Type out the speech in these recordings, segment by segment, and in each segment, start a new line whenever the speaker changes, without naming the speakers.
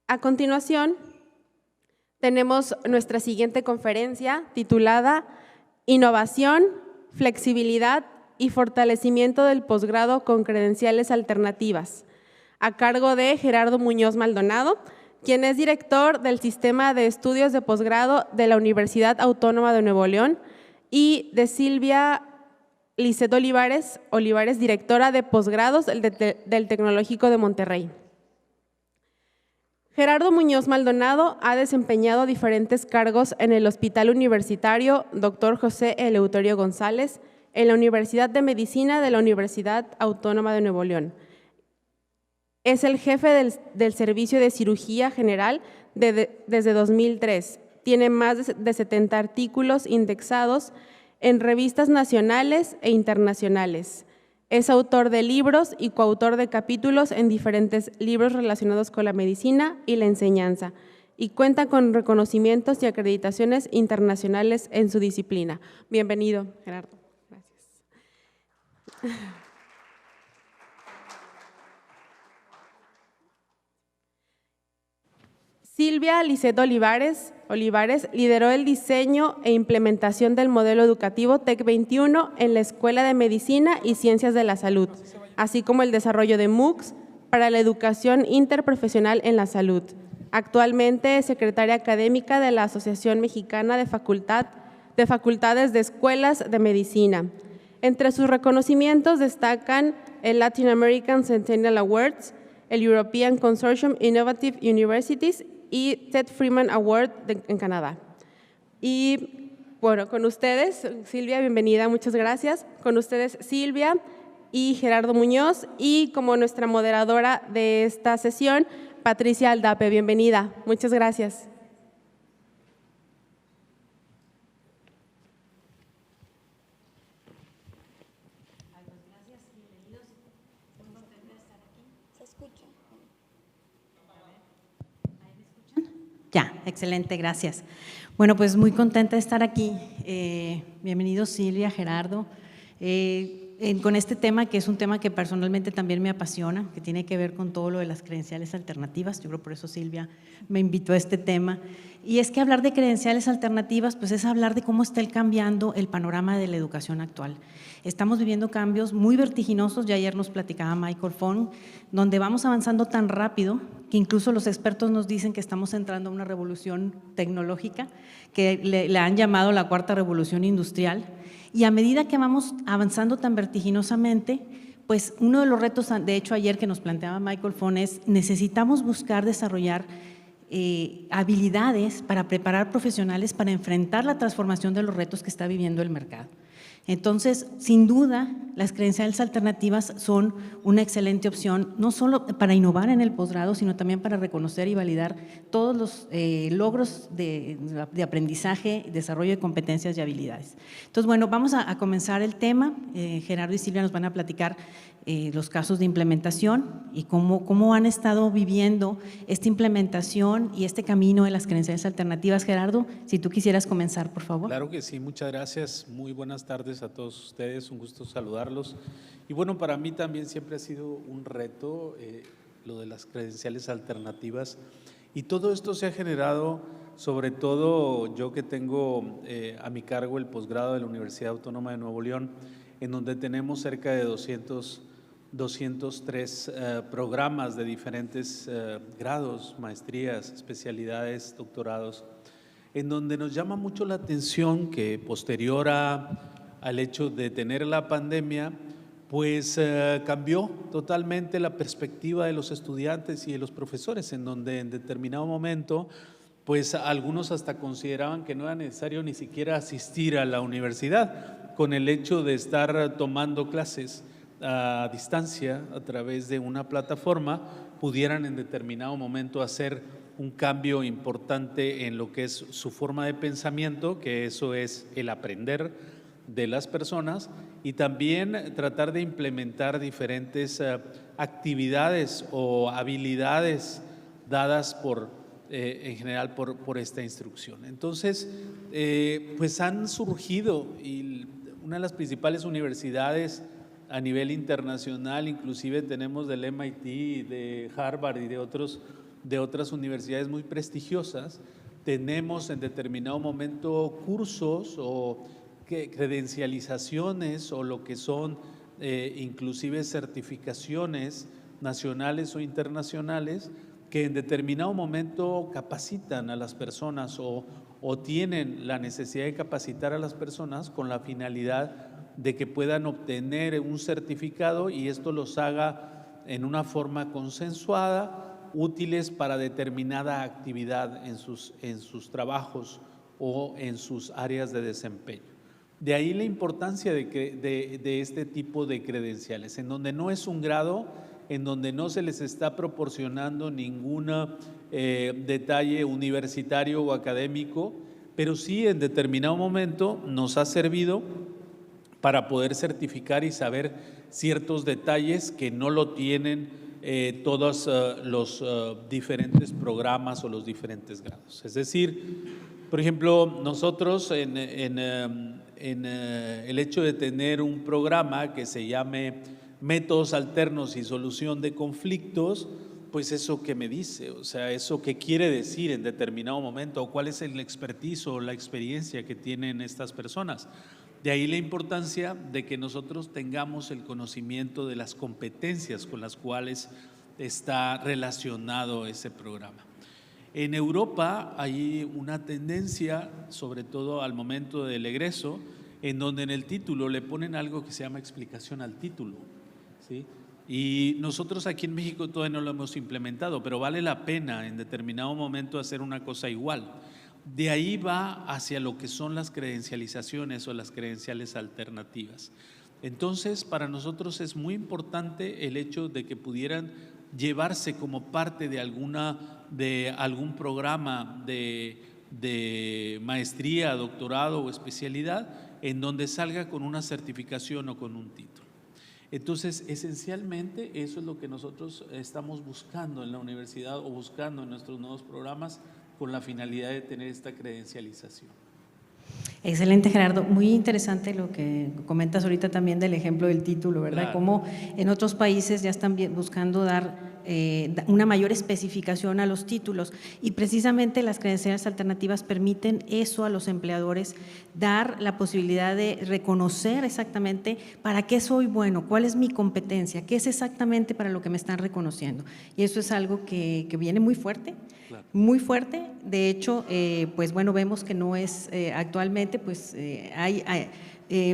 A continuación, tenemos nuestra siguiente conferencia titulada Innovación, Flexibilidad y Fortalecimiento del Posgrado con Credenciales Alternativas, a cargo de Gerardo Muñoz Maldonado, quien es director del Sistema de Estudios de Posgrado de la Universidad Autónoma de Nuevo León, y de Silvia Lisset Olivares, directora de posgrados del Tecnológico de Monterrey. Gerardo Muñoz Maldonado ha desempeñado diferentes cargos en el Hospital Universitario Dr. José Eleuterio González, en la Universidad de Medicina de la Universidad Autónoma de Nuevo León. Es el jefe del Servicio de Cirugía General desde 2003. Tiene más de 70 artículos indexados en revistas nacionales e internacionales. Es autor de libros y coautor de capítulos en diferentes libros relacionados con la medicina y la enseñanza, y cuenta con reconocimientos y acreditaciones internacionales en su disciplina. Bienvenido, Gerardo. Gracias. Silvia Lisset Olivares lideró el diseño e implementación del modelo educativo TEC 21 en la Escuela de Medicina y Ciencias de la Salud, así como el desarrollo de MOOCs para la educación interprofesional en la salud. Actualmente es secretaria académica de la Asociación Mexicana de Facultades de Escuelas de Medicina. Entre sus reconocimientos destacan el Latin American Centennial Awards, el European Consortium Innovative Universities y Ted Freeman Award en Canadá. Y bueno, con ustedes, Silvia, bienvenida, muchas gracias. Con ustedes, Silvia y Gerardo Muñoz, y como nuestra moderadora de esta sesión, Patricia Aldape, bienvenida, muchas gracias.
Ya, excelente, gracias. Bueno, pues muy contenta de estar aquí. Bienvenidos Silvia, Gerardo, con este tema que es un tema que personalmente también me apasiona, que tiene que ver con todo lo de las credenciales alternativas. Yo creo por eso Silvia me invitó a este tema. Y es que hablar de credenciales alternativas, pues es hablar de cómo está cambiando el panorama de la educación actual. Estamos viviendo cambios muy vertiginosos, ya ayer nos platicaba Michael Fong, donde vamos avanzando tan rápido que incluso los expertos nos dicen que estamos entrando a una revolución tecnológica, que le han llamado la cuarta revolución industrial, y a medida que vamos avanzando tan vertiginosamente, pues uno de los retos, de hecho ayer que nos planteaba Michael Fong, es necesitamos buscar desarrollar habilidades para preparar profesionales para enfrentar la transformación de los retos que está viviendo el mercado. Entonces, sin duda, las credenciales alternativas son una excelente opción, no solo para innovar en el posgrado, sino también para reconocer y validar todos los logros de aprendizaje, desarrollo de competencias y habilidades. Entonces, bueno, vamos a comenzar el tema. Gerardo y Silvia nos van a platicar los casos de implementación y cómo han estado viviendo esta implementación y este camino de las credenciales alternativas. Gerardo, si tú quisieras comenzar, por favor.
Claro que sí, muchas gracias. Muy buenas tardes a todos ustedes, un gusto saludarlos. Y bueno, para mí también siempre ha sido un reto lo de las credenciales alternativas, y todo esto se ha generado, sobre todo yo que tengo a mi cargo el posgrado de la Universidad Autónoma de Nuevo León, en donde tenemos cerca de 203 programas de diferentes grados, maestrías, especialidades, doctorados, en donde nos llama mucho la atención que posterior al hecho de tener la pandemia, pues cambió totalmente la perspectiva de los estudiantes y de los profesores, en donde en determinado momento pues algunos hasta consideraban que no era necesario ni siquiera asistir a la universidad, con el hecho de estar tomando clases a distancia a través de una plataforma, pudieran en determinado momento hacer un cambio importante en lo que es su forma de pensamiento, que eso es el aprender de las personas, y también tratar de implementar diferentes actividades o habilidades dadas en general por esta instrucción. Entonces, pues han surgido, y una de las principales universidades a nivel internacional, inclusive tenemos del MIT, de Harvard y de otros de otras universidades muy prestigiosas, tenemos en determinado momento cursos o credencializaciones o lo que son inclusive certificaciones nacionales o internacionales que en determinado momento capacitan a las personas o tienen la necesidad de capacitar a las personas con la finalidad de que puedan obtener un certificado y esto los haga en una forma consensuada, útiles para determinada actividad en sus trabajos o en sus áreas de desempeño. De ahí la importancia de este tipo de credenciales, en donde no es un grado, en donde no se les está proporcionando ningún detalle universitario o académico, pero sí en determinado momento nos ha servido para poder certificar y saber ciertos detalles que no lo tienen todos los diferentes programas o los diferentes grados. Es decir, por ejemplo, nosotros en el hecho de tener un programa que se llame Métodos Alternos y Solución de Conflictos, pues eso que me dice, o sea, eso que quiere decir en determinado momento, o cuál es el expertise o la experiencia que tienen estas personas. De ahí la importancia de que nosotros tengamos el conocimiento de las competencias con las cuales está relacionado ese programa. En Europa hay una tendencia, sobre todo al momento del egreso, en donde en el título le ponen algo que se llama explicación al título, ¿sí? Y nosotros aquí en México todavía no lo hemos implementado, pero vale la pena en determinado momento hacer una cosa igual. De ahí va hacia lo que son las credencializaciones o las credenciales alternativas. Entonces, para nosotros es muy importante el hecho de que pudieran llevarse como parte de algún programa de maestría, doctorado o especialidad, en donde salga con una certificación o con un título. Entonces, esencialmente, eso es lo que nosotros estamos buscando en la universidad o buscando en nuestros nuevos programas con la finalidad de tener esta credencialización.
Excelente, Gerardo. Muy interesante lo que comentas ahorita también del ejemplo del título, ¿verdad?
Claro.
Cómo en otros países ya están buscando dar una mayor especificación a los títulos y precisamente las credenciales alternativas permiten eso a los empleadores, dar la posibilidad de reconocer exactamente para qué soy bueno, cuál es mi competencia, qué es exactamente para lo que me están reconociendo. Y eso es algo que viene muy fuerte. Claro. Muy fuerte, de hecho, pues bueno, vemos que no es actualmente, pues hay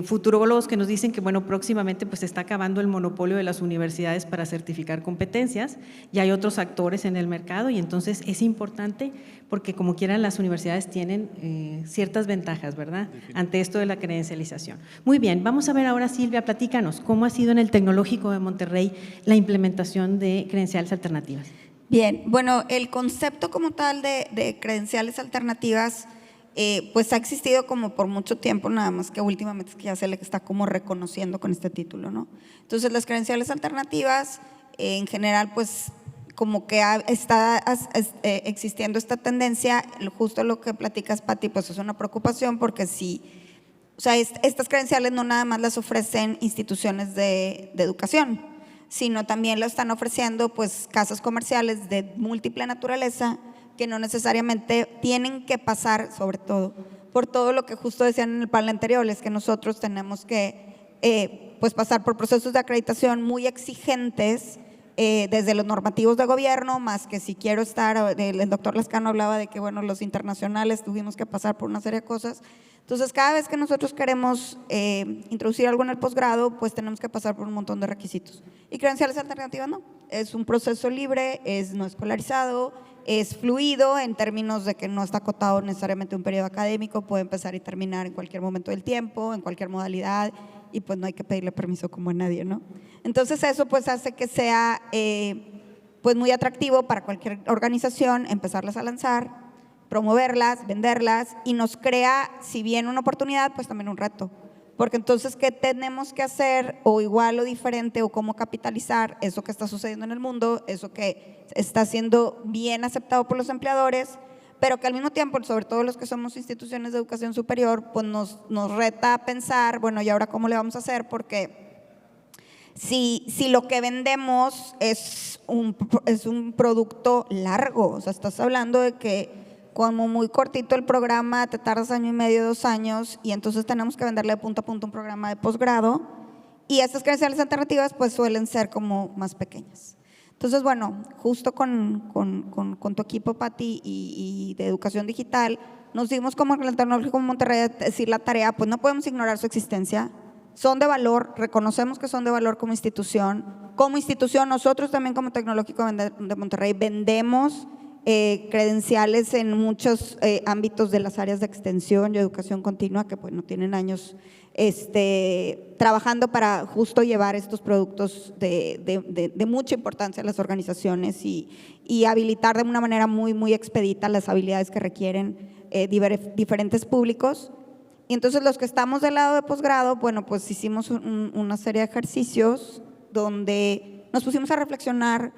futurólogos que nos dicen que bueno, próximamente pues se está acabando el monopolio de las universidades para certificar competencias y hay otros actores en el mercado y entonces es importante porque como quieran las universidades tienen ciertas ventajas, ¿verdad? Ante esto de la credencialización. Muy bien, vamos a ver ahora, Silvia, platícanos, ¿cómo ha sido en el Tecnológico de Monterrey la implementación de credenciales alternativas?
Bien, bueno, el concepto como tal de credenciales alternativas pues ha existido como por mucho tiempo, nada más que últimamente es que ya se le está como reconociendo con este título, ¿no? Entonces las credenciales alternativas en general pues como que está existiendo esta tendencia, justo lo que platicas, Pati, pues es una preocupación porque si, o sea, estas credenciales no nada más las ofrecen instituciones de educación, sino también lo están ofreciendo pues casas comerciales de múltiple naturaleza que no necesariamente tienen que pasar, sobre todo, por todo lo que justo decían en el panel anterior, es que nosotros tenemos que pues pasar por procesos de acreditación muy exigentes desde los normativos de gobierno, más que si quiero estar, el doctor Lascano hablaba de que bueno, los internacionales tuvimos que pasar por una serie de cosas. Entonces, cada vez que nosotros queremos introducir algo en el posgrado, pues tenemos que pasar por un montón de requisitos. Y credenciales alternativas no, es un proceso libre, es no escolarizado, es fluido en términos de que no está acotado necesariamente un periodo académico, puede empezar y terminar en cualquier momento del tiempo, en cualquier modalidad y pues no hay que pedirle permiso como a nadie, ¿no? Entonces eso pues hace que sea pues muy atractivo para cualquier organización empezarlas a lanzar, promoverlas, venderlas y nos crea, si bien una oportunidad, pues también un reto. Porque entonces, ¿qué tenemos que hacer o igual o diferente o cómo capitalizar eso que está sucediendo en el mundo, eso que está siendo bien aceptado por los empleadores, pero que al mismo tiempo, sobre todo los que somos instituciones de educación superior, pues nos reta a pensar, bueno, ¿y ahora cómo le vamos a hacer? Porque si lo que vendemos es es un producto largo, o sea, estás hablando de que como muy cortito el programa, te tardas 1 año y medio, 2 años, y entonces tenemos que venderle de punto a punto un programa de posgrado, y estas credenciales alternativas pues suelen ser como más pequeñas. Entonces, bueno, justo con tu equipo, Pati, y de educación digital, nos dimos como el Tecnológico de Monterrey a decir la tarea, pues no podemos ignorar su existencia, son de valor, reconocemos que son de valor como institución. Como institución, nosotros también como Tecnológico de Monterrey vendemos credenciales en muchos ámbitos de las áreas de extensión y educación continua que pues no tienen años trabajando para justo llevar estos productos de mucha importancia a las organizaciones y habilitar de una manera muy, muy expedita las habilidades que requieren diferentes públicos. Y entonces los que estamos del lado de posgrado, bueno, pues hicimos una serie de ejercicios donde nos pusimos a reflexionar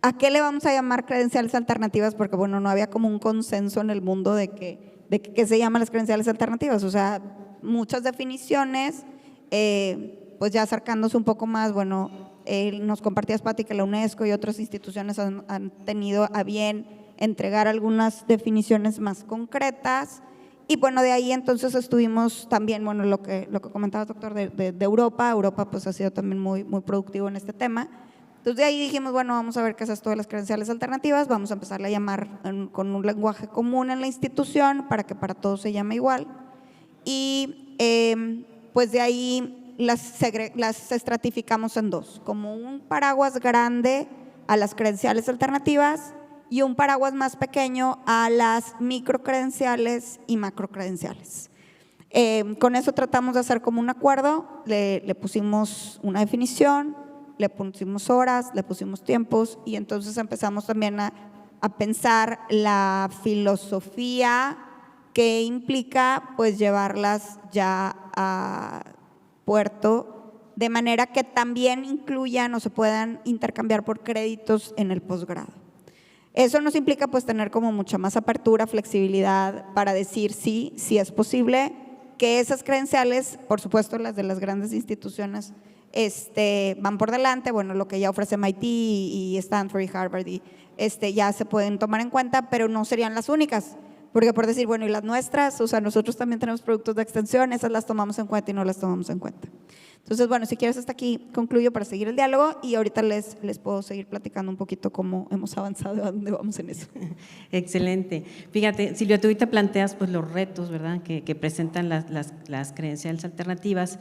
a qué le vamos a llamar credenciales alternativas, porque bueno, no había como un consenso en el mundo de qué se llaman las credenciales alternativas, o sea, muchas definiciones, pues ya acercándose un poco más, bueno, nos compartías, Pati, que la UNESCO y otras instituciones han tenido a bien entregar algunas definiciones más concretas. Y bueno, de ahí entonces estuvimos también, bueno, lo que comentaba el doctor de Europa. Europa pues ha sido también muy, muy productivo en este tema. Entonces de ahí dijimos, bueno, vamos a ver qué es esto de las credenciales alternativas, vamos a empezarle a llamar con un lenguaje común en la institución para que para todos se llame igual. Y pues de ahí las estratificamos en dos, como un paraguas grande a las credenciales alternativas y un paraguas más pequeño a las microcredenciales y macrocredenciales. Con eso tratamos de hacer como un acuerdo, le pusimos una definición, le pusimos horas, le pusimos tiempos y entonces empezamos también a pensar la filosofía que implica pues llevarlas ya a puerto de manera que también incluyan o se puedan intercambiar por créditos en el posgrado. Eso nos implica pues tener como mucha más apertura, flexibilidad para decir sí es posible que esas credenciales, por supuesto las de las grandes instituciones, van por delante, bueno, lo que ya ofrece MIT y Stanford y Harvard ya se pueden tomar en cuenta, pero no serían las únicas, porque por decir, bueno, y las nuestras, o sea, nosotros también tenemos productos de extensión, esas las tomamos en cuenta y no las tomamos en cuenta. Entonces, bueno, si quieres hasta aquí concluyo para seguir el diálogo y ahorita les puedo seguir platicando un poquito cómo hemos avanzado, a dónde vamos en eso.
Excelente. Fíjate, Silvia, tú ahorita planteas pues los retos, ¿verdad?, que presentan las credenciales alternativas,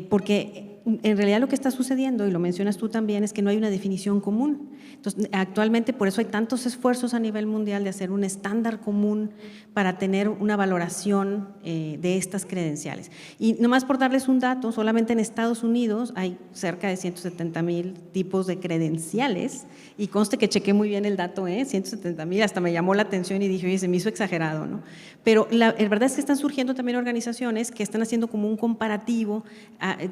porque en realidad lo que está sucediendo, y lo mencionas tú también, es que no hay una definición común. Entonces, actualmente por eso hay tantos esfuerzos a nivel mundial de hacer un estándar común para tener una valoración de estas credenciales. Y nomás por darles un dato, solamente en Estados Unidos hay cerca de 170,000 tipos de credenciales, y conste que chequé muy bien el dato, 170,000, hasta me llamó la atención y dije, oye, se me hizo exagerado, ¿no? Pero la verdad es que están surgiendo también organizaciones que están haciendo como un comparativo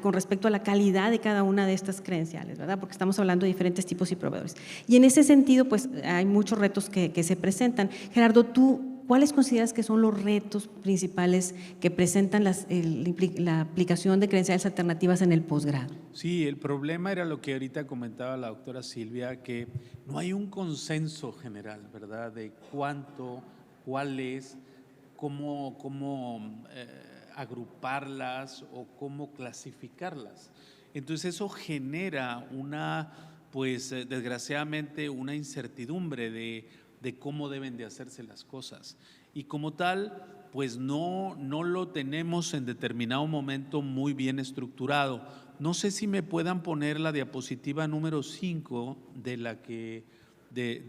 con respecto a la calidad de cada una de estas credenciales, ¿verdad? Porque estamos hablando de diferentes tipos y proveedores. Y en ese sentido, pues hay muchos retos que se presentan. Gerardo, ¿tú cuáles consideras que son los retos principales que presentan la aplicación de credenciales alternativas en el posgrado?
Sí, el problema era lo que ahorita comentaba la doctora Silvia, que no hay un consenso general, ¿verdad?, de cuánto, cuál es, cómo agruparlas o cómo clasificarlas. Entonces eso genera desgraciadamente una incertidumbre de cómo deben de hacerse las cosas. Y como tal, pues no lo tenemos en determinado momento muy bien estructurado. No sé si me puedan poner la diapositiva número 5 de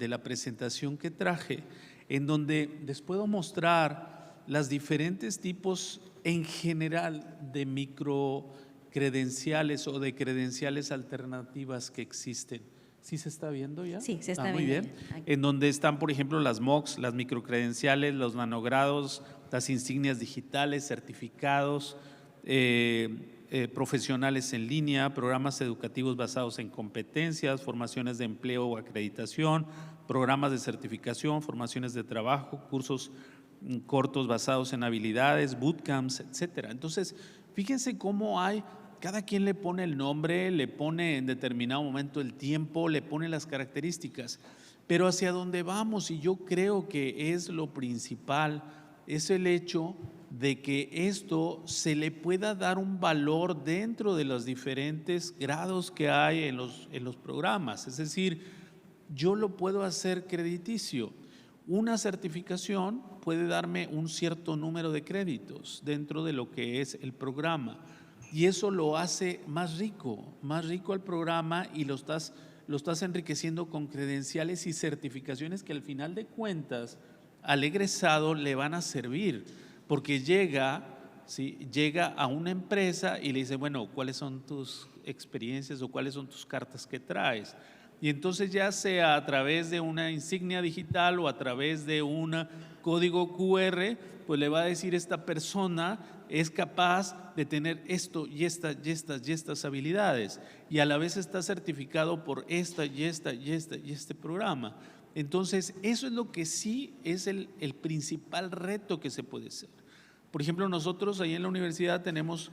la presentación que traje, en donde les puedo mostrar los diferentes tipos en general de microcredenciales o de credenciales alternativas que existen. ¿Sí se está viendo ya?
Sí, se está viendo.
Muy bien. En donde están, por ejemplo, las MOOCs, las microcredenciales, los nanogrados, las insignias digitales, certificados, profesionales en línea, programas educativos basados en competencias, formaciones de empleo o acreditación, programas de certificación, formaciones de trabajo, cursos cortos basados en habilidades, bootcamps, etcétera. Entonces, fíjense cómo hay cada quien le pone el nombre, le pone en determinado momento el tiempo, le pone las características, pero hacia dónde vamos, y yo creo que es lo principal, es el hecho de que esto se le pueda dar un valor dentro de los diferentes grados que hay en los programas. Es decir, yo lo puedo hacer crediticio. Una certificación puede darme un cierto número de créditos dentro de lo que es el programa, y eso lo hace más rico al programa, y lo estás enriqueciendo con credenciales y certificaciones que al final de cuentas al egresado le van a servir, porque llega a una empresa y le dice, bueno, ¿cuáles son tus experiencias o cuáles son tus cartas que traes? Y entonces, ya sea a través de una insignia digital o a través de un código QR, pues le va a decir, esta persona es capaz de tener esto y estas habilidades, y a la vez está certificado por esta y este programa. Entonces, eso es lo que sí es el principal reto que se puede hacer. Por ejemplo, nosotros ahí en la universidad tenemos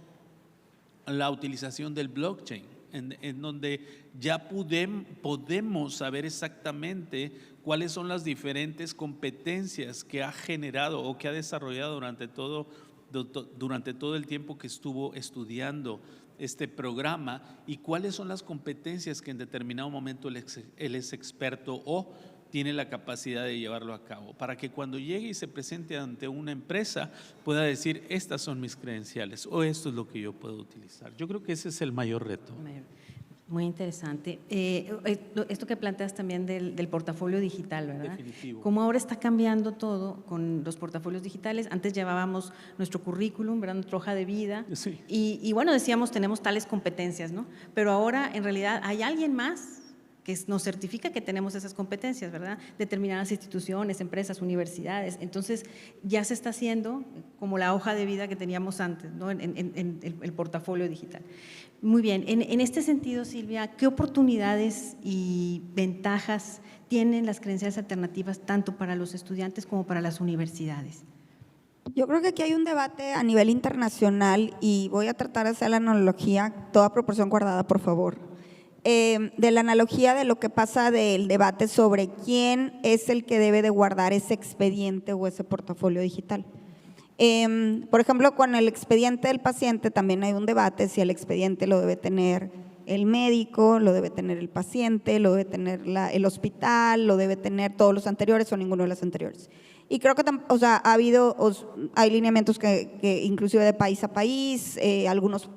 la utilización del blockchain, en donde ya podemos saber exactamente cuáles son las diferentes competencias que ha generado o que ha desarrollado durante todo el tiempo que estuvo estudiando este programa, y cuáles son las competencias que en determinado momento él es experto o tiene la capacidad de llevarlo a cabo, para que cuando llegue y se presente ante una empresa pueda decir, estas son mis credenciales o esto es lo que yo puedo utilizar. Yo creo que ese es el mayor reto.
Muy interesante. Esto que planteas también del portafolio digital, ¿verdad?
Definitivo.
Como ahora está cambiando todo con los portafolios digitales, antes llevábamos nuestro currículum, ¿verdad? Nuestra hoja de vida,
Sí.
y bueno, decíamos, tenemos tales competencias, ¿no? Pero ahora en realidad hay alguien más que nos certifica que tenemos esas competencias, ¿verdad? Determinadas instituciones, empresas, universidades. Entonces, ya se está haciendo como la hoja de vida que teníamos antes, ¿no? En el portafolio digital. Muy bien. En este sentido, Silvia, ¿qué oportunidades y ventajas tienen las credenciales alternativas tanto para los estudiantes como para las universidades?
Yo creo que aquí hay un debate a nivel internacional, y voy a tratar de hacer la analogía, toda proporción guardada, por favor, de la analogía de lo que pasa del debate sobre quién es el que debe de guardar ese expediente o ese portafolio digital. Por ejemplo, con el expediente del paciente también hay un debate si el expediente lo debe tener el médico, lo debe tener el paciente, lo debe tener el hospital, lo debe tener todos los anteriores o ninguno de los anteriores. Y creo que hay lineamientos que inclusive de país a país, algunos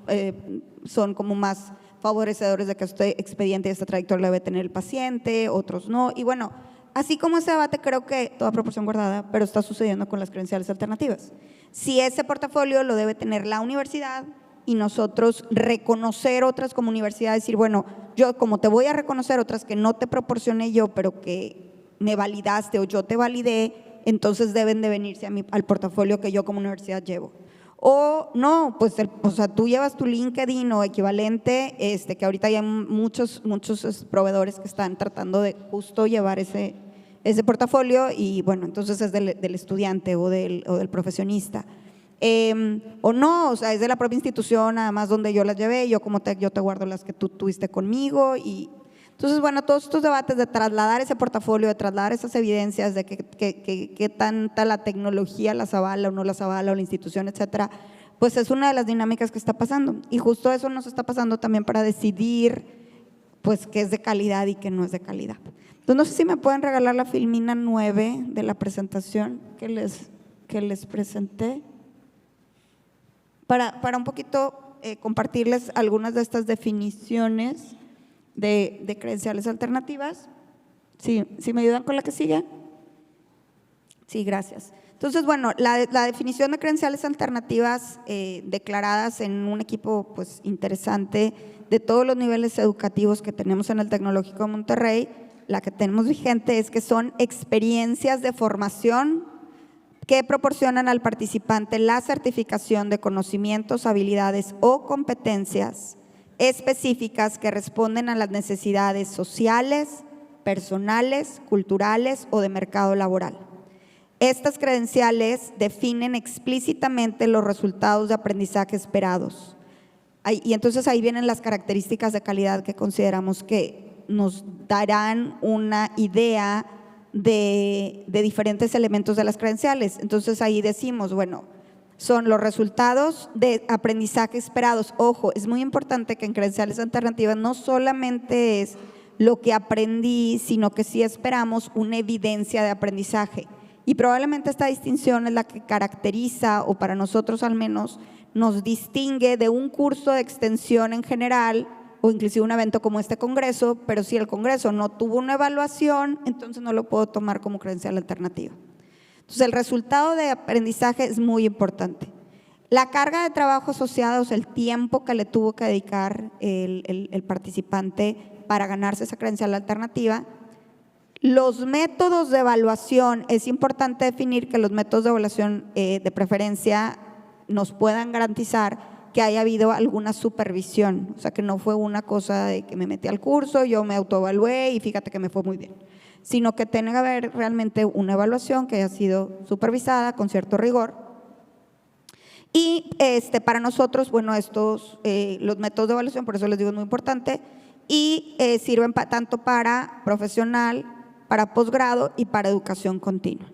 son como más favorecedores de que este expediente y esta trayectoria debe tener el paciente, otros no. Y bueno, así como ese debate, creo que toda proporción guardada, pero está sucediendo con las credenciales alternativas. Si ese portafolio lo debe tener la universidad, y nosotros reconocer otras como universidad, decir, bueno, yo como te voy a reconocer otras que no te proporcioné yo, pero que me validaste o yo te validé, entonces deben de venirse al portafolio que yo como universidad llevo. O no, pues tú llevas tu LinkedIn o equivalente, que ahorita hay muchos proveedores que están tratando de justo llevar ese portafolio, y bueno, entonces es del estudiante o del profesionista. O no, o sea, es de la propia institución, además donde yo las llevé, yo te guardo las que tú tuviste conmigo. Y entonces, bueno, todos estos debates de trasladar ese portafolio, de trasladar esas evidencias de que tanta la tecnología las avala o no las avala, o la institución, etcétera, pues es una de las dinámicas que está pasando. Y justo eso nos está pasando también para decidir, pues, qué es de calidad y qué no es de calidad. Entonces, no sé si me pueden regalar la filmina 9 de la presentación que les presenté, para un poquito compartirles algunas de estas definiciones de credenciales alternativas. Sí, ¿me ayudan con la que sigue? Sí, gracias. Entonces, bueno, la definición de credenciales alternativas declaradas en un equipo pues interesante de todos los niveles educativos que tenemos en el Tecnológico de Monterrey, la que tenemos vigente es que son experiencias de formación que proporcionan al participante la certificación de conocimientos, habilidades o competencias específicas que responden a las necesidades sociales, personales, culturales o de mercado laboral. Estas credenciales definen explícitamente los resultados de aprendizaje esperados, Y entonces ahí vienen las características de calidad que consideramos que nos darán una idea de diferentes elementos de las credenciales. Entonces ahí decimos, bueno, son los resultados de aprendizaje esperados. Ojo, es muy importante que en credenciales alternativas no solamente es lo que aprendí, sino que sí esperamos una evidencia de aprendizaje. Y probablemente esta distinción es la que caracteriza, o para nosotros al menos, nos distingue de un curso de extensión en general o inclusive un evento como este congreso, pero si el congreso no tuvo una evaluación, entonces no lo puedo tomar como credencial alternativa. Entonces el resultado de aprendizaje es muy importante. La carga de trabajo asociada, o sea, el tiempo que le tuvo que dedicar el participante para ganarse esa credencial alternativa. Los métodos de evaluación, es importante definir que los métodos de evaluación de preferencia nos puedan garantizar que haya habido alguna supervisión, o sea, que no fue una cosa de que me metí al curso, yo me autoevalué y fíjate que me fue muy bien, sino que tenga que haber realmente una evaluación que haya sido supervisada con cierto rigor. Y para nosotros, bueno, los métodos de evaluación, por eso les digo, es muy importante, y sirven tanto para profesional, para posgrado y para educación continua.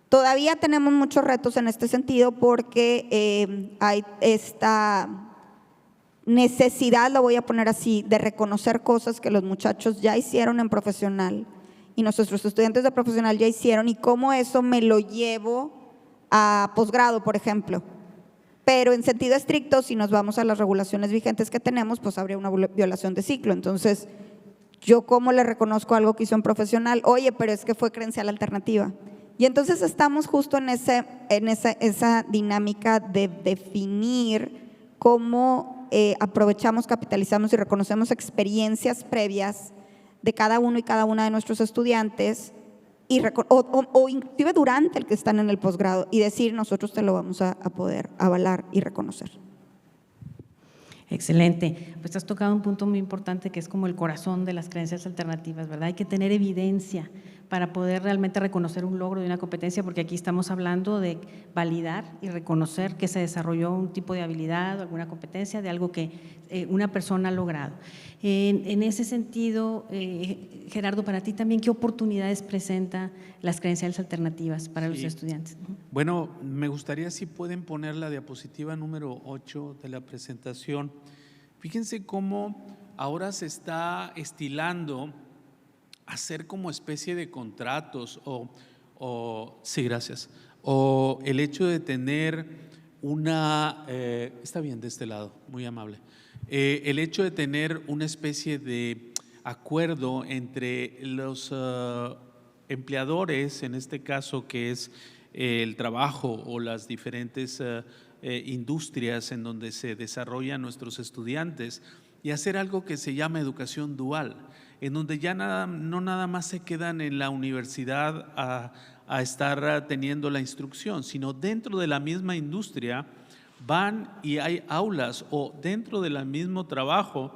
Todavía tenemos muchos retos en este sentido porque hay esta necesidad, lo voy a poner así, de reconocer cosas que los muchachos ya hicieron en profesional y nuestros estudiantes de profesional ya hicieron, y cómo eso me lo llevo a posgrado, por ejemplo. Pero en sentido estricto, si nos vamos a las regulaciones vigentes que tenemos, pues habría una violación de ciclo. Entonces, ¿yo cómo le reconozco algo que hizo en profesional? Oye, pero es que fue credencial alternativa. Y entonces estamos justo en esa dinámica de definir cómo aprovechamos, capitalizamos y reconocemos experiencias previas de cada uno y cada una de nuestros estudiantes, o inclusive durante el que están en el posgrado, y decir, nosotros te lo vamos a poder avalar y reconocer.
Excelente. Pues has tocado un punto muy importante que es como el corazón de las creencias alternativas, ¿verdad? Hay que tener evidencia para poder realmente reconocer un logro de una competencia, porque aquí estamos hablando de validar y reconocer que se desarrolló un tipo de habilidad o alguna competencia de algo que una persona ha logrado. En ese sentido, Gerardo, para ti también, ¿qué oportunidades presenta las credenciales alternativas para los estudiantes?
Bueno, me gustaría si pueden poner la diapositiva número 8 de la presentación. Fíjense cómo ahora se está estilando hacer como especie de contratos sí, gracias, o el hecho de tener está bien de este lado, muy amable, el hecho de tener una especie de acuerdo entre los empleadores, en este caso que es el trabajo o las diferentes industrias en donde se desarrollan nuestros estudiantes, y hacer algo que se llama educación dual, en donde ya no nada más se quedan en la universidad a estar teniendo la instrucción, sino dentro de la misma industria van y hay aulas, o dentro del mismo trabajo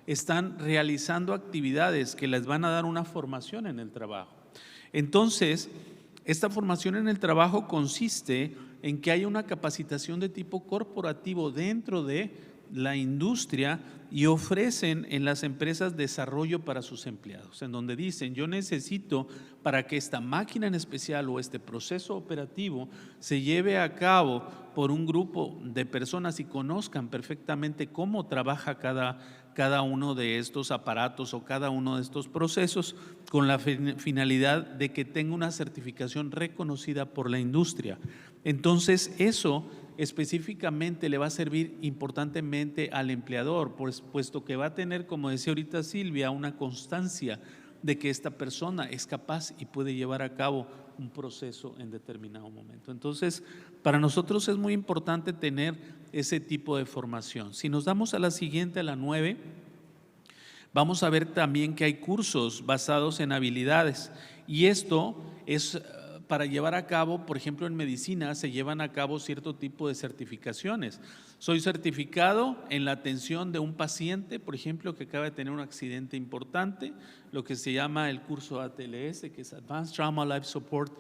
están realizando actividades que les van a dar una formación en el trabajo. Entonces, esta formación en el trabajo consiste en que haya una capacitación de tipo corporativo dentro de la industria, y ofrecen en las empresas desarrollo para sus empleados, en donde dicen, yo necesito, para que esta máquina en especial o este proceso operativo se lleve a cabo por un grupo de personas y conozcan perfectamente cómo trabaja cada uno de estos aparatos o cada uno de estos procesos, con la finalidad de que tenga una certificación reconocida por la industria. Entonces, eso específicamente le va a servir importantemente al empleador, puesto que va a tener, como decía ahorita Silvia, una constancia de que esta persona es capaz y puede llevar a cabo un proceso en determinado momento. Entonces, para nosotros es muy importante tener ese tipo de formación. Si nos damos a la siguiente, a la 9, vamos a ver también que hay cursos basados en habilidades, y esto es para llevar a cabo, por ejemplo, en medicina se llevan a cabo cierto tipo de certificaciones. Soy certificado en la atención de un paciente, por ejemplo, que acaba de tener un accidente importante, lo que se llama el curso ATLS, que es Advanced Trauma Life Support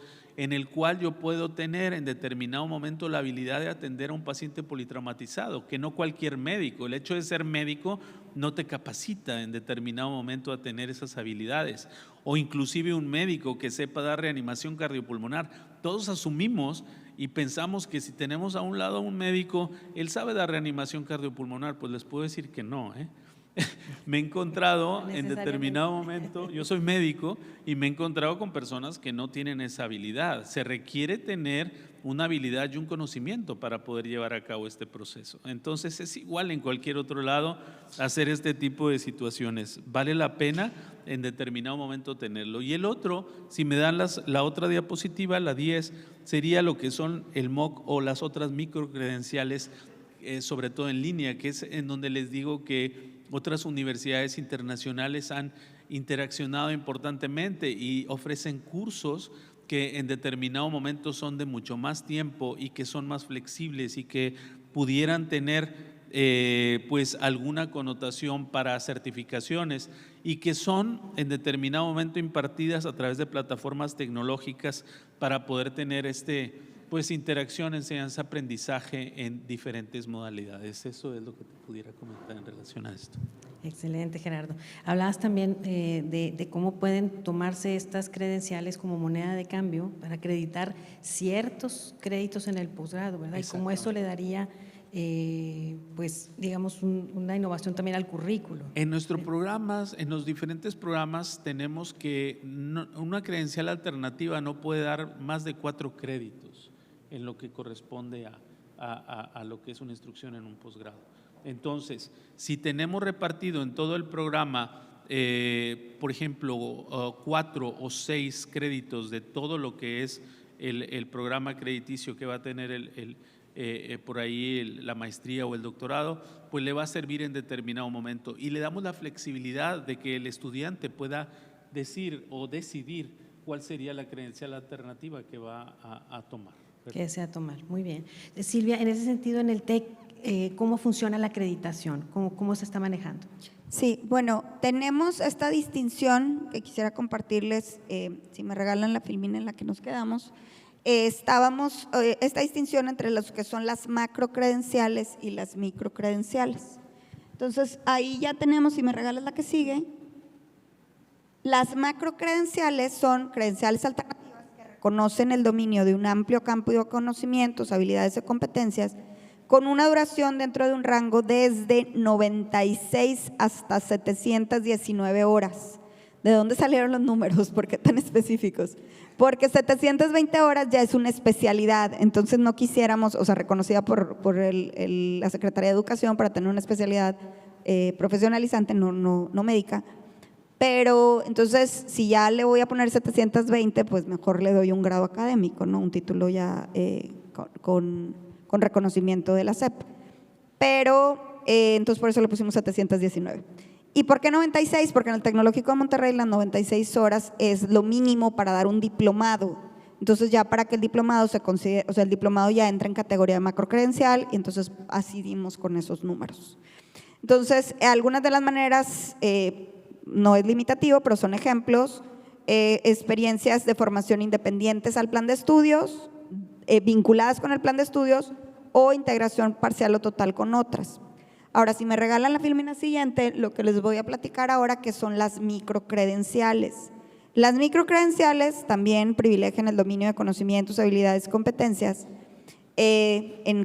en el cual yo puedo tener en determinado momento la habilidad de atender a un paciente politraumatizado, que no cualquier médico. El hecho de ser médico no te capacita en determinado momento a tener esas habilidades, o inclusive un médico que sepa dar reanimación cardiopulmonar. Todos asumimos y pensamos que si tenemos a un lado a un médico, él sabe dar reanimación cardiopulmonar. Pues les puedo decir que no, Me he encontrado en determinado momento, yo soy médico y me he encontrado con personas que no tienen esa habilidad. Se requiere tener una habilidad y un conocimiento para poder llevar a cabo este proceso. Entonces es igual en cualquier otro lado hacer este tipo de situaciones. Vale la pena en determinado momento tenerlo. Y el otro, si me dan la otra diapositiva, la 10, sería lo que son el MOOC o las otras microcredenciales, sobre todo en línea, que es en donde les digo que otras universidades internacionales han interaccionado importantemente y ofrecen cursos que en determinado momento son de mucho más tiempo y que son más flexibles y que pudieran tener pues alguna connotación para certificaciones y que son en determinado momento impartidas a través de plataformas tecnológicas para poder tener pues interacción, enseñanza, aprendizaje en diferentes modalidades. Eso es lo que te pudiera comentar en relación a esto.
Excelente, Gerardo. Hablabas también de cómo pueden tomarse estas credenciales como moneda de cambio para acreditar ciertos créditos en el posgrado, ¿verdad? Y cómo eso le daría, pues, digamos, una innovación también al currículo.
En nuestros programas, en los diferentes programas, tenemos que una credencial alternativa no puede dar más de 4 créditos en lo que corresponde a lo que es una instrucción en un posgrado. Entonces, si tenemos repartido en todo el programa, por ejemplo, 4 o 6 créditos de todo lo que es el programa crediticio que va a tener por ahí la maestría o el doctorado, pues le va a servir en determinado momento. Y le damos la flexibilidad de que el estudiante pueda decir o decidir cuál sería la credencial alternativa que va a tomar.
Que desea tomar, muy bien. Silvia, en ese sentido, en el TEC, ¿cómo funciona la acreditación? ¿Cómo se está manejando?
Sí, bueno, tenemos esta distinción que quisiera compartirles, si me regalan la filmina en la que nos quedamos. Esta distinción entre los que son las macrocredenciales y las microcredenciales. Entonces, ahí ya tenemos, si me regalas la que sigue, las macrocredenciales son credenciales alternativas que reconocen el dominio de un amplio campo de conocimientos, habilidades y competencias con una duración dentro de un rango desde 96 hasta 719 horas. ¿De dónde salieron los números? ¿Por qué tan específicos? Porque 720 horas ya es una especialidad, entonces no quisiéramos, o sea, reconocida por la Secretaría de Educación para tener una especialidad profesionalizante, no médica. Pero entonces, si ya le voy a poner 720, pues mejor le doy un grado académico, ¿no? Un título ya con reconocimiento de la SEP. Pero, entonces por eso le pusimos 719. ¿Y por qué 96? Porque en el Tecnológico de Monterrey las 96 horas es lo mínimo para dar un diplomado. Entonces ya para que el diplomado se considere, o sea, el diplomado ya entra en categoría de macrocredencial y entonces así dimos con esos números. Entonces, algunas de las maneras, no es limitativo, pero son ejemplos, experiencias de formación independientes al plan de estudios, vinculadas con el plan de estudios o integración parcial o total con otras. Ahora, si me regalan la filmina siguiente, lo que les voy a platicar ahora que son las microcredenciales. Las microcredenciales también privilegian el dominio de conocimientos, habilidades y competencias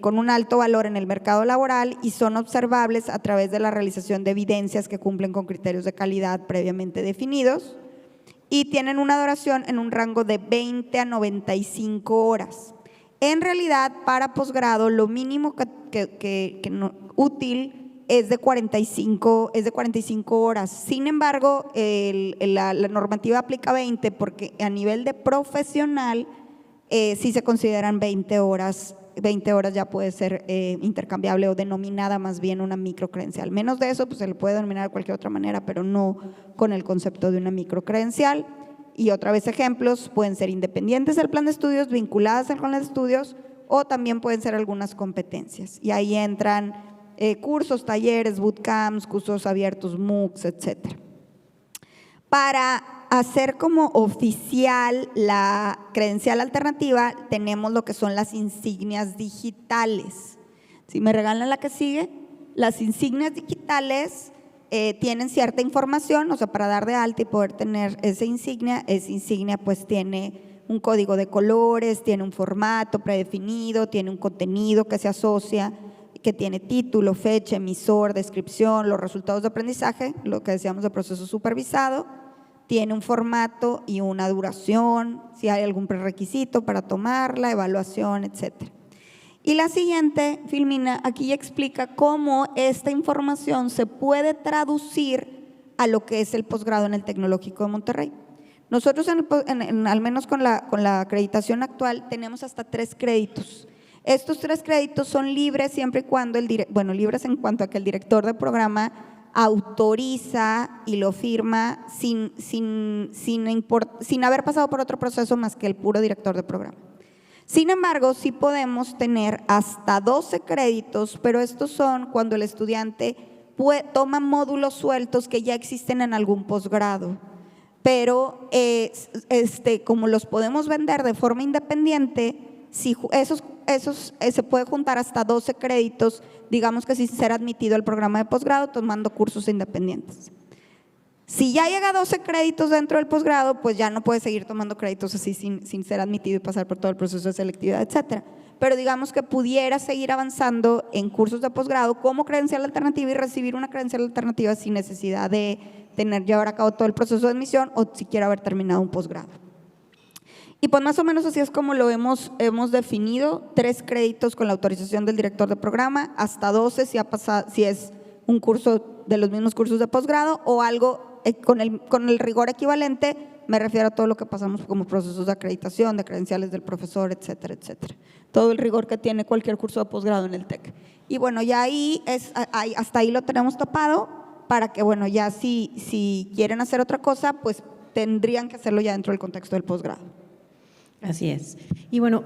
con un alto valor en el mercado laboral y son observables a través de la realización de evidencias que cumplen con criterios de calidad previamente definidos y tienen una duración en un rango de 20 a 95 horas. En realidad, para posgrado, lo mínimo útil es de 45 horas. Sin embargo, la normativa aplica 20 porque a nivel de profesional sí se consideran 20 horas. 20 horas ya puede ser intercambiable o denominada más bien una microcredencial. Menos de eso, pues se le puede denominar de cualquier otra manera, pero no con el concepto de una microcredencial. Y otra vez ejemplos, pueden ser independientes del plan de estudios, vinculadas al plan de estudios o también pueden ser algunas competencias. Y ahí entran cursos, talleres, bootcamps, cursos abiertos, MOOCs, etc. Para hacer como oficial la credencial alternativa, tenemos lo que son las insignias digitales. Si me regalan la que sigue, las insignias digitales tienen cierta información, o sea, para dar de alta y poder tener esa insignia pues tiene un código de colores, tiene un formato predefinido, tiene un contenido que se asocia, que tiene título, fecha, emisor, descripción, los resultados de aprendizaje, lo que decíamos de proceso supervisado, tiene un formato y una duración, si hay algún prerequisito para tomarla, evaluación, etcétera. Y la siguiente, Filmina, aquí explica cómo esta información se puede traducir a lo que es el posgrado en el Tecnológico de Monterrey. Nosotros, al menos con la acreditación actual, tenemos hasta 3 créditos. Estos 3 créditos son libres siempre y cuando, libres en cuanto a que el director de programa autoriza y lo firma sin haber pasado por otro proceso más que el puro director de programa. Sin embargo, sí podemos tener hasta 12 créditos, pero estos son cuando el estudiante toma módulos sueltos que ya existen en algún posgrado. Pero como los podemos vender de forma independiente, si se puede juntar hasta 12 créditos, digamos que sin ser admitido al programa de posgrado, tomando cursos independientes. Si ya llega a 12 créditos dentro del posgrado, pues ya no puede seguir tomando créditos así sin ser admitido y pasar por todo el proceso de selectividad, etcétera. Pero digamos que pudiera seguir avanzando en cursos de posgrado como credencial alternativa y recibir una credencial alternativa sin necesidad de llevar a cabo todo el proceso de admisión o siquiera haber terminado un posgrado. Y pues más o menos así es como lo hemos definido: 3 créditos con la autorización del director de programa, hasta 12 si es un curso de los mismos cursos de posgrado o algo con el rigor equivalente. Me refiero a todo lo que pasamos como procesos de acreditación, de credenciales del profesor, etcétera, etcétera. Todo el rigor que tiene cualquier curso de posgrado en el TEC. Y bueno, ya hasta ahí lo tenemos topado para que, bueno, ya si quieren hacer otra cosa, pues tendrían que hacerlo ya dentro del contexto del posgrado.
Así es. Y bueno,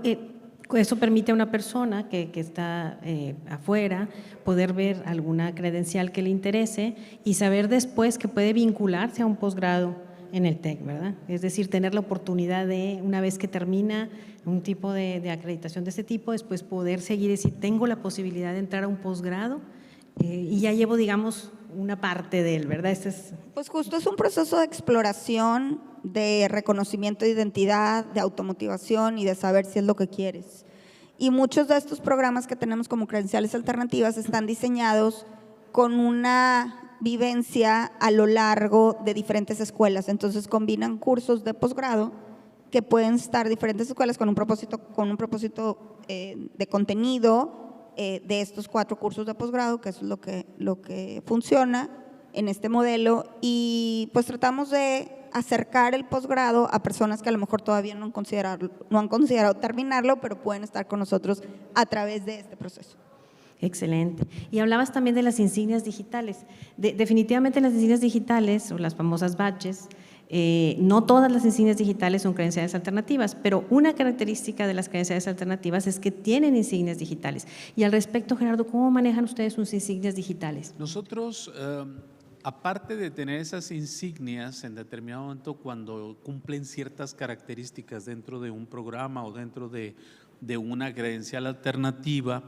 eso permite a una persona que está afuera poder ver alguna credencial que le interese y saber después que puede vincularse a un posgrado en el TEC, ¿verdad? Es decir, tener la oportunidad de, una vez que termina un tipo de acreditación de este tipo, después poder seguir y decir, tengo la posibilidad de entrar a un posgrado y ya llevo, digamos, una parte de él, ¿verdad?
Pues justo es un proceso de exploración, de reconocimiento de identidad, de automotivación y de saber si es lo que quieres. Y muchos de estos programas que tenemos como credenciales alternativas están diseñados con una vivencia a lo largo de diferentes escuelas. Entonces combinan cursos de posgrado que pueden estar diferentes escuelas con un propósito de contenido de estos 4 cursos de posgrado, que eso es lo que funciona en este modelo. Y pues tratamos de acercar el posgrado a personas que a lo mejor todavía no han considerado terminarlo, pero pueden estar con nosotros a través de este proceso.
Excelente. Y hablabas también de las insignias digitales. Definitivamente las insignias digitales o las famosas badges, no todas las insignias digitales son credenciales alternativas, pero una característica de las credenciales alternativas es que tienen insignias digitales. Y al respecto, Gerardo, ¿cómo manejan ustedes sus insignias digitales?
Nosotros, aparte de tener esas insignias en determinado momento cuando cumplen ciertas características dentro de un programa o dentro de una credencial alternativa,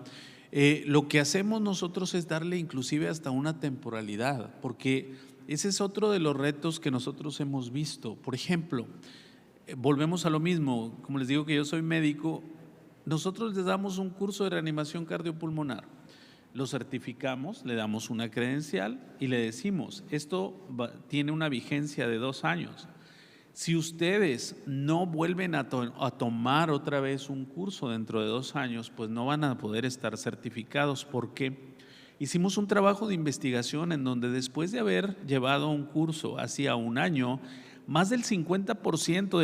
lo que hacemos nosotros es darle inclusive hasta una temporalidad, porque ese es otro de los retos que nosotros hemos visto. Por ejemplo, volvemos a lo mismo, como les digo que yo soy médico, nosotros les damos un curso de reanimación cardiopulmonar, lo certificamos, le damos una credencial y le decimos, esto tiene una vigencia de 2 años. Si ustedes no vuelven a tomar otra vez un curso dentro de 2 años, pues no van a poder estar certificados. ¿Por qué? Hicimos un trabajo de investigación en donde después de haber llevado un curso hacía 1 año, más del 50%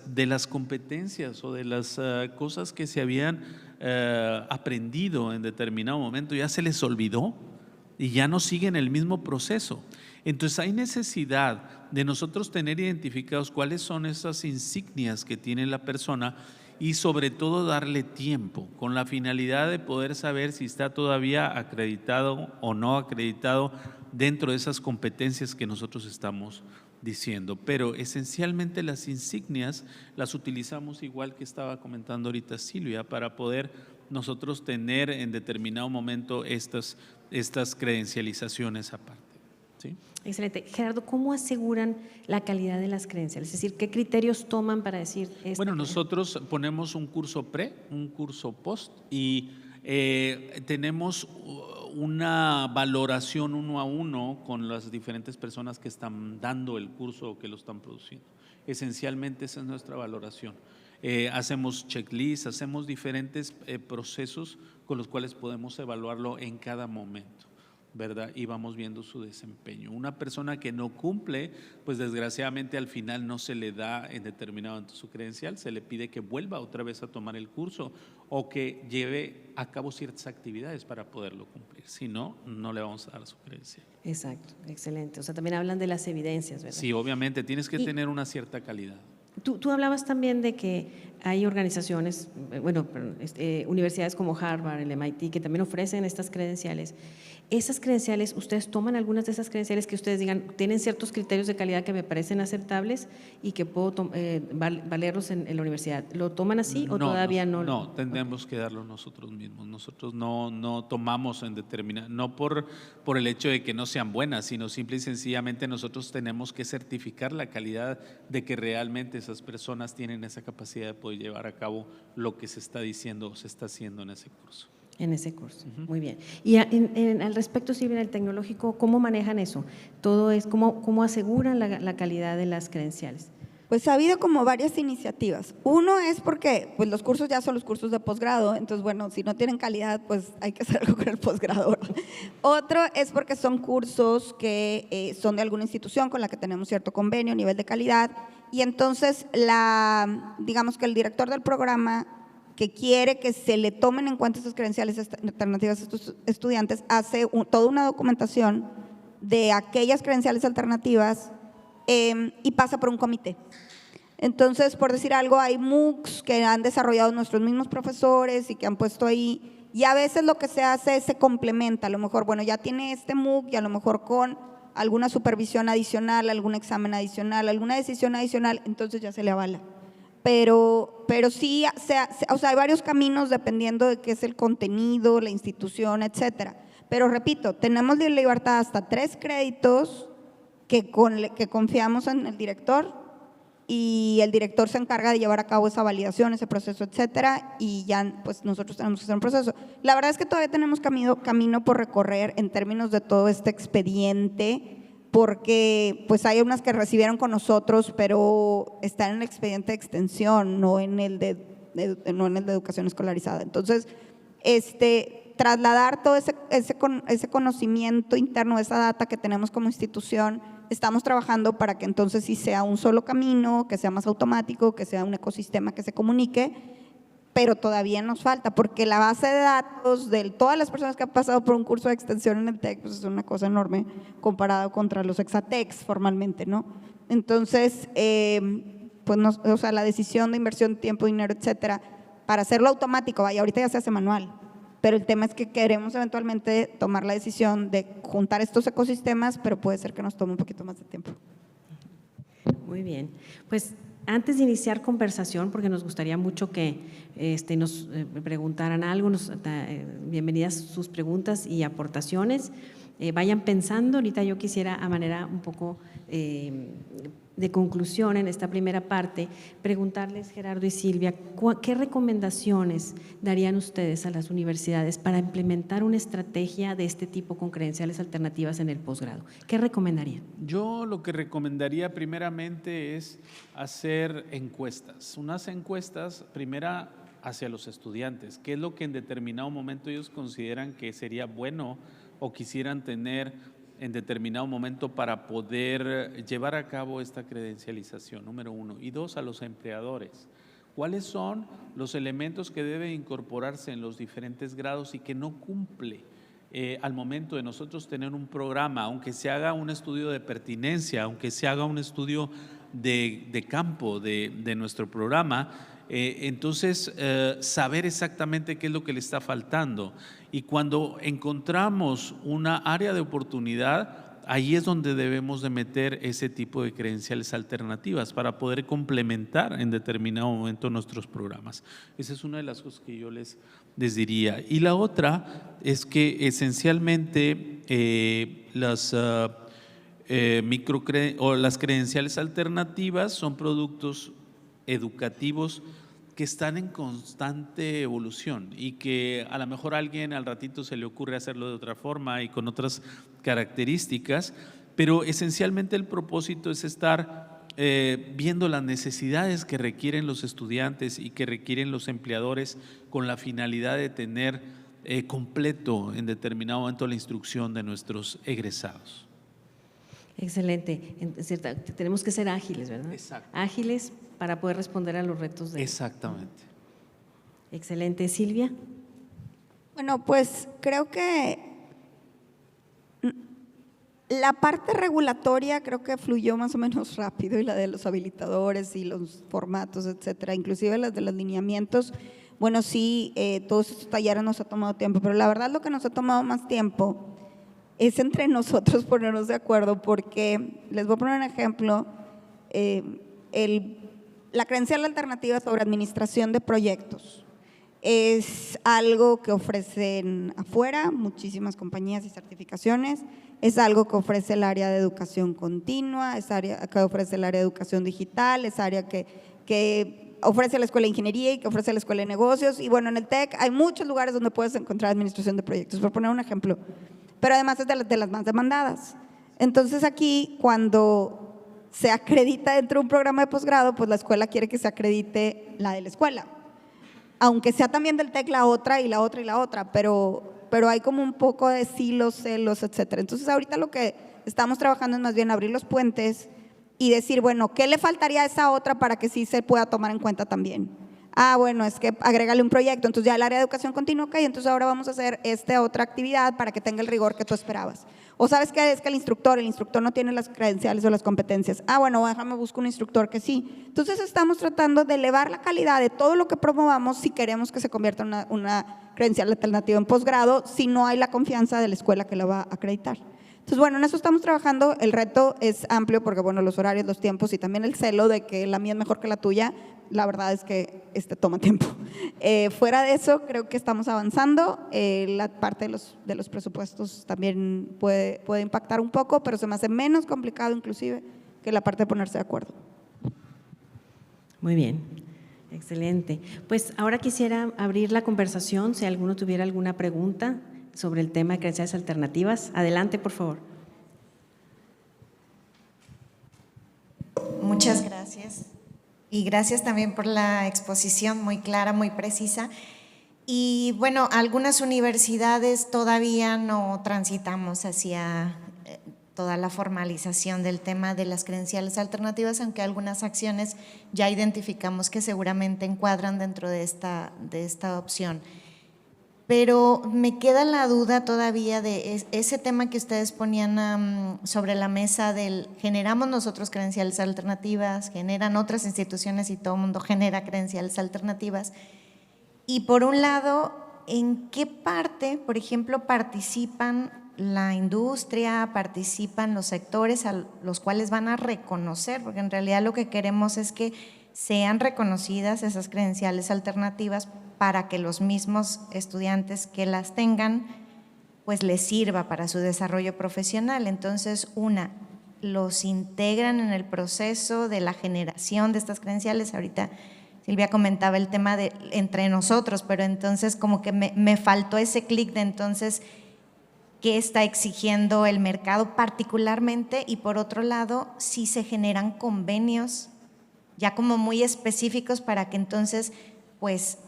de las competencias o de las cosas que se habían aprendido en determinado momento ya se les olvidó y ya no siguen el mismo proceso. Entonces hay necesidad de nosotros tener identificados cuáles son esas insignias que tiene la persona y sobre todo darle tiempo con la finalidad de poder saber si está todavía acreditado o no acreditado dentro de esas competencias que nosotros estamos diciendo, pero esencialmente las insignias las utilizamos igual que estaba comentando ahorita Silvia, para poder nosotros tener en determinado momento estas credencializaciones aparte. ¿Sí?
Excelente. Gerardo, ¿cómo aseguran la calidad de las credenciales? Es decir, ¿qué criterios toman para decir esto?
Bueno, nosotros ponemos un curso pre, un curso post y tenemos una valoración 1 a 1 con las diferentes personas que están dando el curso o que lo están produciendo. Esencialmente esa es nuestra valoración. Hacemos checklists, hacemos diferentes procesos con los cuales podemos evaluarlo en cada momento, ¿verdad? Y vamos viendo su desempeño. Una persona que no cumple, pues desgraciadamente al final no se le da en determinado momento su credencial, se le pide que vuelva otra vez a tomar el curso o que lleve a cabo ciertas actividades para poderlo cumplir. Si no, no le vamos a dar su credencial.
Exacto, excelente. O sea, también hablan de las evidencias, ¿verdad?
Sí, obviamente, tienes que tener una cierta calidad.
Tú hablabas también de que hay organizaciones, universidades como Harvard, el MIT, que también ofrecen estas credenciales. Esas credenciales, ¿ustedes toman algunas de esas credenciales que ustedes digan, tienen ciertos criterios de calidad que me parecen aceptables y que puedo valerlos en la universidad? ¿Lo toman así o todavía no?
No, tendremos que darlo nosotros mismos. Nosotros no tomamos en determinado, no por el hecho de que no sean buenas, sino simple y sencillamente nosotros tenemos que certificar la calidad de que realmente esas personas tienen esa capacidad de poder llevar a cabo lo que se está diciendo o se está haciendo en ese curso.
En ese curso, muy bien. Y al respecto, Silvia, del tecnológico, ¿cómo manejan eso? Todo es, ¿cómo aseguran la calidad de las credenciales?
Pues ha habido como varias iniciativas. Uno es porque pues los cursos ya son los cursos de posgrado, entonces bueno, si no tienen calidad, pues hay que hacer algo con el posgrado. Otro es porque son cursos que son de alguna institución con la que tenemos cierto convenio, nivel de calidad, y entonces digamos que el director del programa que quiere que se le tomen en cuenta esas credenciales alternativas a estos estudiantes, hace toda una documentación de aquellas credenciales alternativas y pasa por un comité. Entonces, por decir algo, hay MOOCs que han desarrollado nuestros mismos profesores y que han puesto ahí, y a veces lo que se hace es se complementa, a lo mejor, bueno, ya tiene este MOOC y a lo mejor con alguna supervisión adicional, algún examen adicional, alguna decisión adicional, entonces ya se le avala. Pero sí, o sea, hay varios caminos dependiendo de qué es el contenido, la institución, etcétera. Pero repito, tenemos libertad hasta 3 créditos que confiamos en el director y el director se encarga de llevar a cabo esa validación, ese proceso, etcétera, y ya pues nosotros tenemos que hacer un proceso. La verdad es que todavía tenemos camino por recorrer en términos de todo este expediente, porque pues hay unas que recibieron con nosotros, pero están en el expediente de extensión, no en el de educación escolarizada. Entonces, trasladar todo ese conocimiento interno, esa data que tenemos como institución, estamos trabajando para que entonces sí sea un solo camino, que sea más automático, que sea un ecosistema que se comunique, pero todavía nos falta, porque la base de datos de todas las personas que han pasado por un curso de extensión en el TEC pues es una cosa enorme comparado contra los Exatecs formalmente, ¿no? Entonces, pues o sea, la decisión de inversión de tiempo, dinero, etcétera, para hacerlo automático, vaya, ahorita ya se hace manual, pero el tema es que queremos eventualmente tomar la decisión de juntar estos ecosistemas, pero puede ser que nos tome un poquito más de tiempo.
Muy bien, pues antes de iniciar conversación, porque nos gustaría mucho que nos preguntaran algo, bienvenidas sus preguntas y aportaciones, vayan pensando. Ahorita yo quisiera, a manera un poco de conclusión en esta primera parte, preguntarles, Gerardo y Silvia, ¿qué recomendaciones darían ustedes a las universidades para implementar una estrategia de este tipo con credenciales alternativas en el posgrado? ¿Qué recomendarían?
Yo lo que recomendaría primeramente es hacer encuestas. Unas encuestas, primera, hacia los estudiantes. ¿Qué es lo que en determinado momento ellos consideran que sería bueno o quisieran tener en determinado momento para poder llevar a cabo esta credencialización, número 1? Y 2, a los empleadores. ¿Cuáles son los elementos que deben incorporarse en los diferentes grados y que no cumple al momento de nosotros tener un programa, aunque se haga un estudio de pertinencia, aunque se haga un estudio de campo de nuestro programa? Entonces, saber exactamente qué es lo que le está faltando. Y cuando encontramos una área de oportunidad, ahí es donde debemos de meter ese tipo de credenciales alternativas para poder complementar en determinado momento nuestros programas. Esa es una de las cosas que yo les diría. Y la otra es que esencialmente las credenciales alternativas son productos educativos que están en constante evolución y que a lo mejor a alguien al ratito se le ocurre hacerlo de otra forma y con otras características, pero esencialmente el propósito es estar viendo las necesidades que requieren los estudiantes y que requieren los empleadores con la finalidad de tener completo en determinado momento la instrucción de nuestros egresados.
Excelente. Tenemos que ser ágiles, ¿verdad?
Exacto.
Ágiles para poder responder a los retos de…
Exactamente.
Excelente. Silvia.
Bueno, pues creo que la parte regulatoria creo que fluyó más o menos rápido, y la de los habilitadores y los formatos, etcétera, inclusive las de los lineamientos. Bueno, sí, todos estos talleres nos ha tomado tiempo, pero la verdad lo que nos ha tomado más tiempo es entre nosotros ponernos de acuerdo, porque les voy a poner un ejemplo. La credencial alternativa sobre administración de proyectos es algo que ofrecen afuera muchísimas compañías y certificaciones, es algo que ofrece el área de educación continua, es área que ofrece el área de educación digital, es área que ofrece la Escuela de Ingeniería y que ofrece la Escuela de Negocios, y bueno, en el TEC hay muchos lugares donde puedes encontrar administración de proyectos, por poner un ejemplo, pero además es de las más demandadas. Entonces aquí, cuando se acredita dentro de un programa de posgrado, pues la escuela quiere que se acredite la de la escuela, aunque sea también del TEC la otra y la otra y la otra, pero hay como un poco de silos, celos, etcétera. Entonces ahorita lo que estamos trabajando es más bien abrir los puentes y decir, bueno, ¿qué le faltaría a esa otra para que sí se pueda tomar en cuenta también? Bueno, es que agrégale un proyecto, entonces ya el área de educación continua, ok, entonces ahora vamos a hacer esta otra actividad para que tenga el rigor que tú esperabas. O sabes qué, es que el instructor no tiene las credenciales o las competencias. Bueno, déjame buscar un instructor que sí. Entonces estamos tratando de elevar la calidad de todo lo que promovamos si queremos que se convierta en una credencial alternativa en posgrado, si no hay la confianza de la escuela que la va a acreditar. Entonces, bueno, en eso estamos trabajando. El reto es amplio porque, bueno, los horarios, los tiempos y también el celo de que la mía es mejor que la tuya, la verdad es que toma tiempo. Fuera de eso, creo que estamos avanzando. La parte de los presupuestos también puede impactar un poco, pero se me hace menos complicado inclusive que la parte de ponerse de acuerdo.
Muy bien, excelente. Pues ahora quisiera abrir la conversación, si alguno tuviera alguna pregunta sobre el tema de credenciales alternativas. Adelante, por favor.
Muchas gracias. Y gracias también por la exposición muy clara, muy precisa. Y bueno, algunas universidades todavía no transitamos hacia toda la formalización del tema de las credenciales alternativas, aunque algunas acciones ya identificamos que seguramente encuadran dentro de esta opción. Pero me queda la duda todavía de ese tema que ustedes ponían sobre la mesa del generamos nosotros credenciales alternativas, generan otras instituciones y todo el mundo genera credenciales alternativas. Y por un lado, ¿en qué parte, por ejemplo, participan la industria, participan los sectores a los cuales van a reconocer? Porque en realidad lo que queremos es que sean reconocidas esas credenciales alternativas para que los mismos estudiantes que las tengan, pues les sirva para su desarrollo profesional. Entonces, los integran en el proceso de la generación de estas credenciales. Ahorita Silvia comentaba el tema de entre nosotros, pero entonces como que me faltó ese clic de entonces qué está exigiendo el mercado particularmente, y por otro lado, si se generan convenios ya como muy específicos para que entonces pues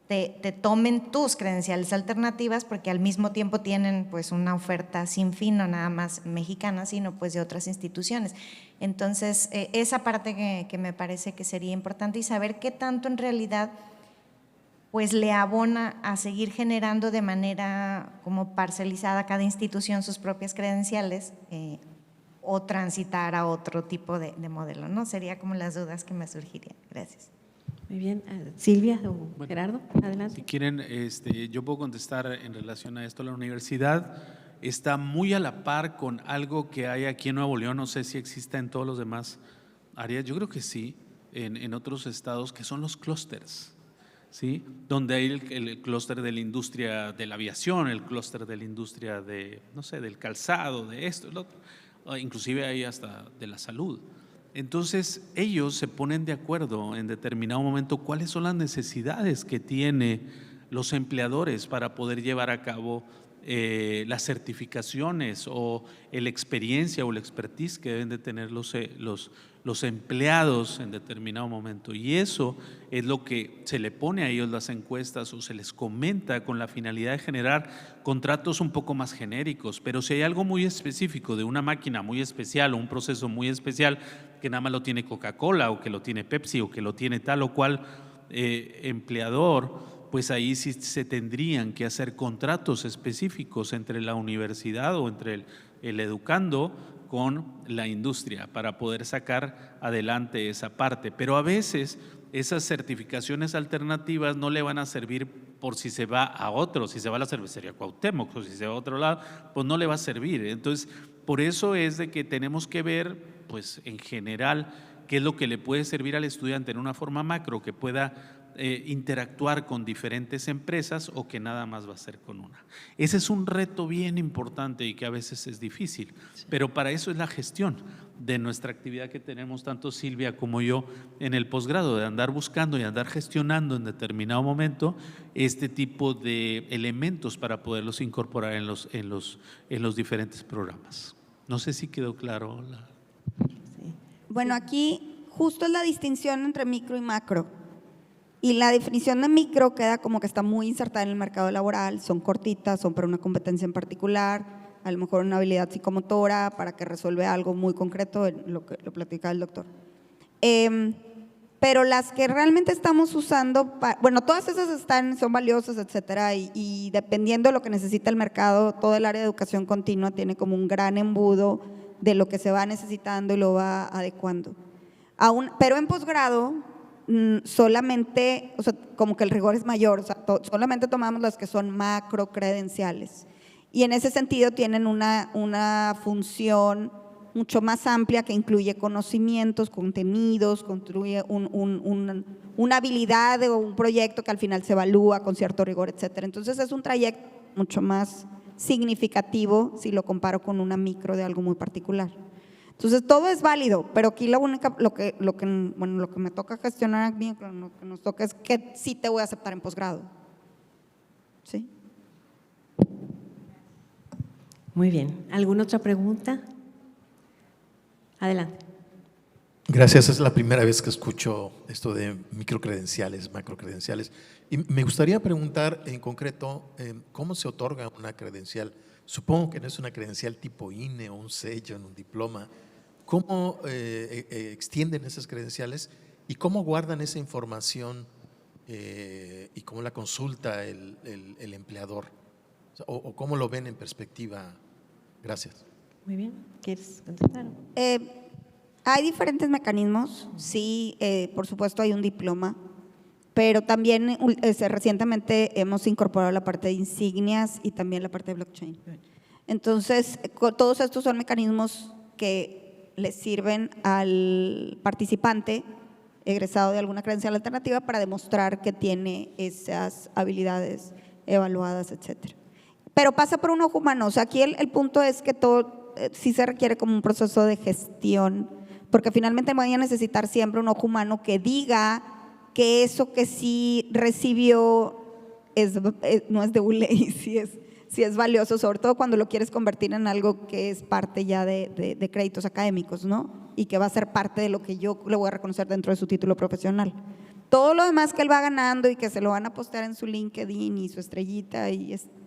te tomen tus credenciales alternativas, porque al mismo tiempo tienen pues una oferta sin fin, no nada más mexicana, sino pues de otras instituciones. Entonces, esa parte que me parece que sería importante, y saber qué tanto en realidad pues le abona a seguir generando de manera como parcelizada cada institución sus propias credenciales, o transitar a otro tipo de modelo, ¿no? Sería como las dudas que me surgirían. Gracias.
Muy bien. Silvia o
Bueno,
Gerardo, adelante.
Si quieren, yo puedo contestar en relación a esto. La universidad está muy a la par con algo que hay aquí en Nuevo León, no sé si exista en todos los demás áreas, yo creo que sí, en otros estados, que son los clústeres, ¿sí? Donde hay el clúster de la industria de la aviación, el clúster de la industria de, no sé, del calzado, de esto, lo otro, inclusive hay hasta de la salud. Entonces ellos se ponen de acuerdo en determinado momento cuáles son las necesidades que tienen los empleadores para poder llevar a cabo las certificaciones o la experiencia o la expertise que deben de tener los empleados en determinado momento. Y eso es lo que se le pone a ellos las encuestas o se les comenta con la finalidad de generar contratos un poco más genéricos. Pero si hay algo muy específico de una máquina muy especial o un proceso muy especial que nada más lo tiene Coca-Cola o que lo tiene Pepsi o que lo tiene tal o cual empleador, pues ahí sí se tendrían que hacer contratos específicos entre la universidad o entre el educando con la industria para poder sacar adelante esa parte. Pero a veces esas certificaciones alternativas no le van a servir por si se va a otro, si se va a la cervecería Cuauhtémoc o si se va a otro lado, pues no le va a servir. Entonces, por eso es de que tenemos que ver, pues en general, qué es lo que le puede servir al estudiante en una forma macro, que pueda interactuar con diferentes empresas o que nada más va a ser con una. Ese es un reto bien importante y que a veces es difícil, pero para eso es la gestión de nuestra actividad que tenemos tanto Silvia como yo en el posgrado, de andar buscando y andar gestionando en determinado momento este tipo de elementos para poderlos incorporar en los diferentes programas. No sé si quedó claro.
Bueno, aquí justo es la distinción entre micro y macro. Y la definición de micro queda como que está muy insertada en el mercado laboral, son cortitas, son para una competencia en particular, a lo mejor una habilidad psicomotora para que resuelve algo muy concreto, lo que lo platicaba el doctor. Pero las que realmente estamos usando, bueno, todas esas son valiosas, etcétera, y dependiendo de lo que necesita el mercado, todo el área de educación continua tiene como un gran embudo de lo que se va necesitando y lo va adecuando. Pero en posgrado, solamente, o sea, como que el rigor es mayor, o sea, solamente tomamos las que son macro credenciales y en ese sentido tienen una función mucho más amplia que incluye conocimientos, contenidos, construye una habilidad o un proyecto que al final se evalúa con cierto rigor, etcétera. Entonces es un trayecto mucho más significativo si lo comparo con una micro de algo muy particular. Entonces todo es válido, pero aquí lo que me toca gestionar a mí, lo que nos toca es que sí te voy a aceptar en posgrado. ¿Sí?
Muy bien. ¿Alguna otra pregunta? Adelante.
Gracias, es la primera vez que escucho esto de microcredenciales, macrocredenciales. Y me gustaría preguntar en concreto, ¿cómo se otorga una credencial? Supongo que no es una credencial tipo INE o un sello, un diploma. ¿Cómo extienden esas credenciales y cómo guardan esa información y cómo la consulta el empleador? ¿O cómo lo ven en perspectiva? Gracias.
Muy bien. ¿Quieres contestar?
Hay diferentes mecanismos, sí, por supuesto hay un diploma, pero también recientemente hemos incorporado la parte de insignias y también la parte de blockchain. Entonces, todos estos son mecanismos que les sirven al participante egresado de alguna credencial alternativa para demostrar que tiene esas habilidades evaluadas, etcétera. Pero pasa por un ojo humano, o sea, aquí el punto es que todo sí se requiere como un proceso de gestión, porque finalmente voy a necesitar siempre un ojo humano que diga que eso que sí recibió no es de un ley, sí es valioso, sobre todo cuando lo quieres convertir en algo que es parte ya de créditos académicos, ¿no? Y que va a ser parte de lo que yo le voy a reconocer dentro de su título profesional. Todo lo demás que él va ganando y que se lo van a postear en su LinkedIn y su estrellita,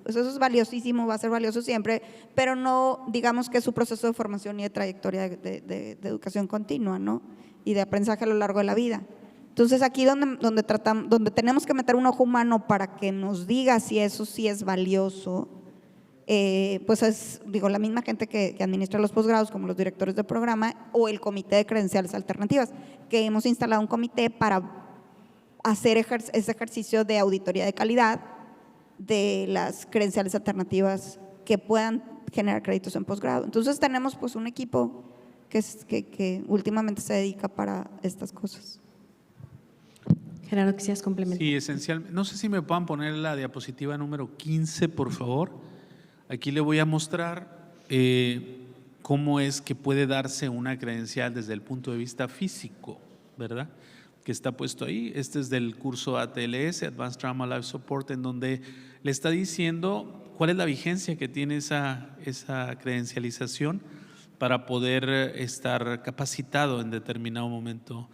pues eso es valiosísimo, va a ser valioso siempre, pero no digamos que es su proceso de formación y de trayectoria de educación continua, ¿no? Y de aprendizaje a lo largo de la vida. Entonces aquí donde tenemos que meter un ojo humano para que nos diga si eso sí es valioso, pues es la misma gente que administra los posgrados, como los directores de programa o el comité de credenciales alternativas, que hemos instalado un comité para hacer ese ejercicio de auditoría de calidad de las credenciales alternativas que puedan generar créditos en posgrado. Entonces tenemos pues un equipo que últimamente se dedica para estas cosas.
Gerardo, ¿quisieras complementar?
Sí, esencialmente. No sé si me puedan poner la diapositiva número 15, por favor. Aquí le voy a mostrar cómo es que puede darse una credencial desde el punto de vista físico, ¿verdad? Que está puesto ahí. Este es del curso ATLS, Advanced Trauma Life Support, en donde le está diciendo cuál es la vigencia que tiene esa credencialización para poder estar capacitado en determinado momento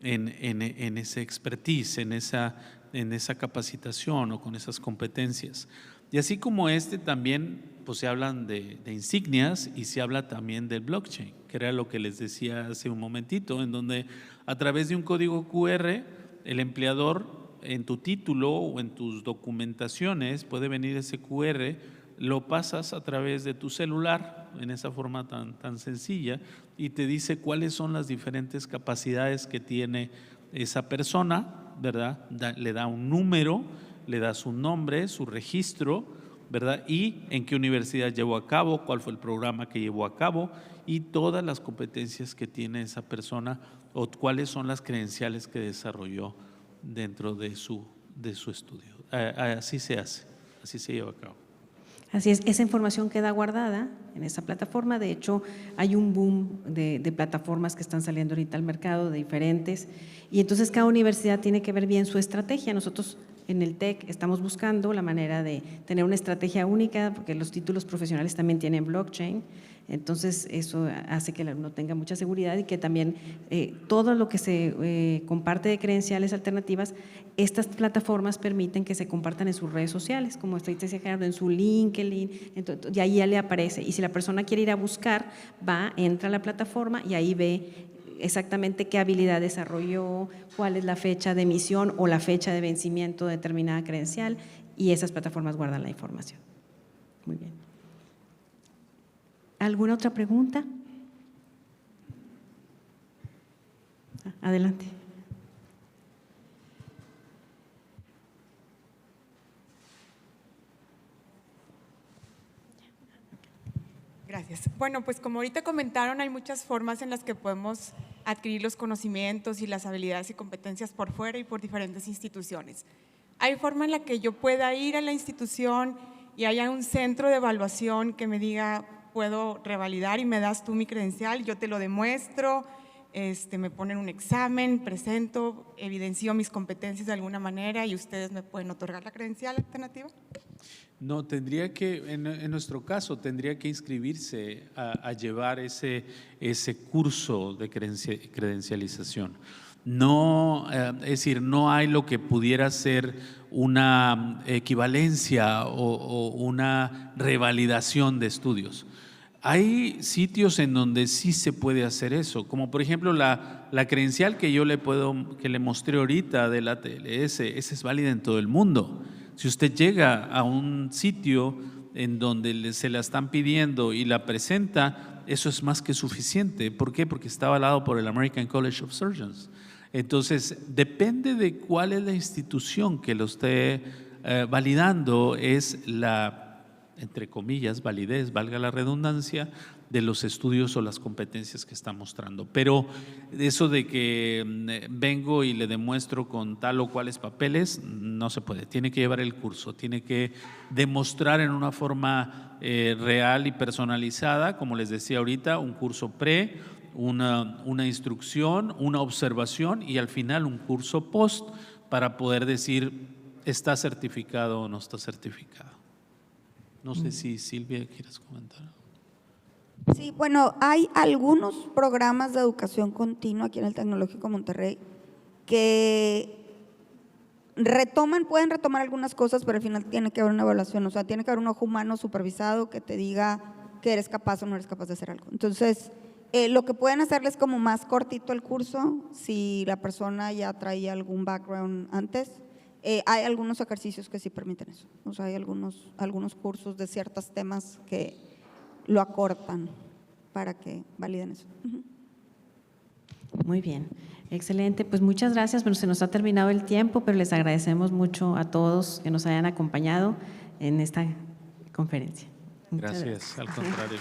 en ese expertise, en esa capacitación o con esas competencias. Y así como también pues se hablan de insignias y se habla también del blockchain, que era lo que les decía hace un momentito, en donde a través de un código QR el empleador en tu título o en tus documentaciones puede venir ese QR, lo pasas a través de tu celular en esa forma tan sencilla y te dice cuáles son las diferentes capacidades que tiene esa persona, ¿verdad? Le da un número, le da su nombre, su registro, ¿verdad? Y en qué universidad llevó a cabo, cuál fue el programa que llevó a cabo y todas las competencias que tiene esa persona o cuáles son las credenciales que desarrolló dentro de su estudio. Así se hace, así se lleva a cabo.
Así es, esa información queda guardada en esa plataforma. De hecho, hay un boom de plataformas que están saliendo ahorita al mercado, de diferentes, y entonces cada universidad tiene que ver bien su estrategia. Nosotros en el TEC estamos buscando la manera de tener una estrategia única, porque los títulos profesionales también tienen blockchain, entonces eso hace que el alumno tenga mucha seguridad y que también todo lo que se comparte de credenciales alternativas, estas plataformas permiten que se compartan en sus redes sociales, como estoy diciendo, en su LinkedIn, y ahí ya le aparece. Y si la persona quiere ir a buscar, entra a la plataforma y ahí ve exactamente qué habilidad desarrolló, cuál es la fecha de emisión o la fecha de vencimiento de determinada credencial, y esas plataformas guardan la información. Muy bien. ¿Alguna otra pregunta? Adelante.
Gracias. Bueno, pues como ahorita comentaron, hay muchas formas en las que podemos adquirir los conocimientos y las habilidades y competencias por fuera y por diferentes instituciones. Hay forma en la que yo pueda ir a la institución y haya un centro de evaluación que me diga, puedo revalidar y me das tú mi credencial, yo te lo demuestro, me ponen un examen, presento, evidencio mis competencias de alguna manera y ustedes me pueden otorgar la credencial alternativa.
No, tendría que, en nuestro caso, tendría que inscribirse a llevar ese curso de credencialización. No, es decir, no hay lo que pudiera ser una equivalencia o una revalidación de estudios. Hay sitios en donde sí se puede hacer eso, como por ejemplo la credencial que que le mostré ahorita de la ATLS, esa es válida en todo el mundo. Si usted llega a un sitio en donde se la están pidiendo y la presenta, eso es más que suficiente. ¿Por qué? Porque está avalado por el American College of Surgeons. Entonces, depende de cuál es la institución que lo esté validando, es la, entre comillas, validez, valga la redundancia, de los estudios o las competencias que está mostrando. Pero eso de que vengo y le demuestro con tal o cuales papeles, no se puede. Tiene que llevar el curso, tiene que demostrar en una forma real y personalizada, como les decía ahorita, un curso una instrucción, una observación y al final un curso post para poder decir está certificado o no está certificado. No sé si Silvia quieres comentar.
Sí, bueno, hay algunos programas de educación continua aquí en el Tecnológico Monterrey que pueden retomar algunas cosas, pero al final tiene que haber una evaluación, o sea, tiene que haber un ojo humano supervisado que te diga que eres capaz o no eres capaz de hacer algo. Entonces, lo que pueden hacerles como más cortito el curso, si la persona ya traía algún background antes, hay algunos ejercicios que sí permiten eso, o sea, hay algunos cursos de ciertos temas que lo acortan para que validen eso.
Muy bien, excelente. Pues muchas gracias. Bueno, se nos ha terminado el tiempo, pero les agradecemos mucho a todos que nos hayan acompañado en esta conferencia. Muchas
Gracias, al contrario.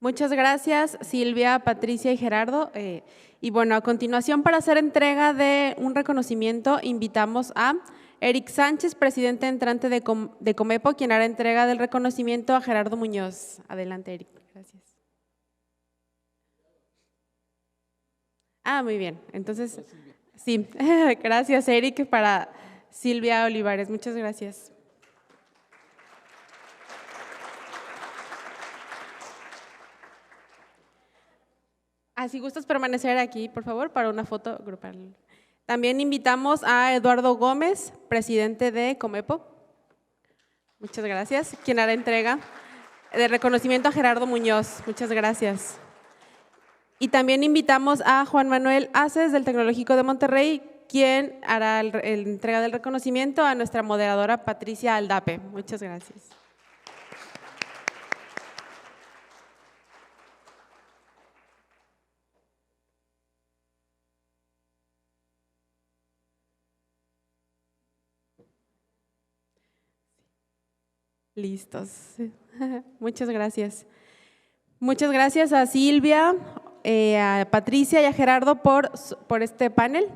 Muchas gracias, Silvia, Patricia y Gerardo. Y bueno, a continuación, para hacer entrega de un reconocimiento, invitamos a Eric Sánchez, presidente entrante de Comepo, quien hará entrega del reconocimiento a Gerardo Muñoz. Adelante, Eric. Gracias. Muy bien. Entonces, sí, gracias, Eric, para Silvia Olivares. Muchas gracias. Si gustas permanecer aquí, por favor, para una foto grupal. También invitamos a Eduardo Gómez, presidente de Comepo. Muchas gracias. Quien hará entrega de reconocimiento a Gerardo Muñoz. Muchas gracias. Y también invitamos a Juan Manuel Aces, del Tecnológico de Monterrey, quien hará la entrega del reconocimiento a nuestra moderadora Patricia Aldape. Muchas gracias. Listos. Muchas gracias. Muchas gracias a Silvia, a Patricia y a Gerardo por este panel.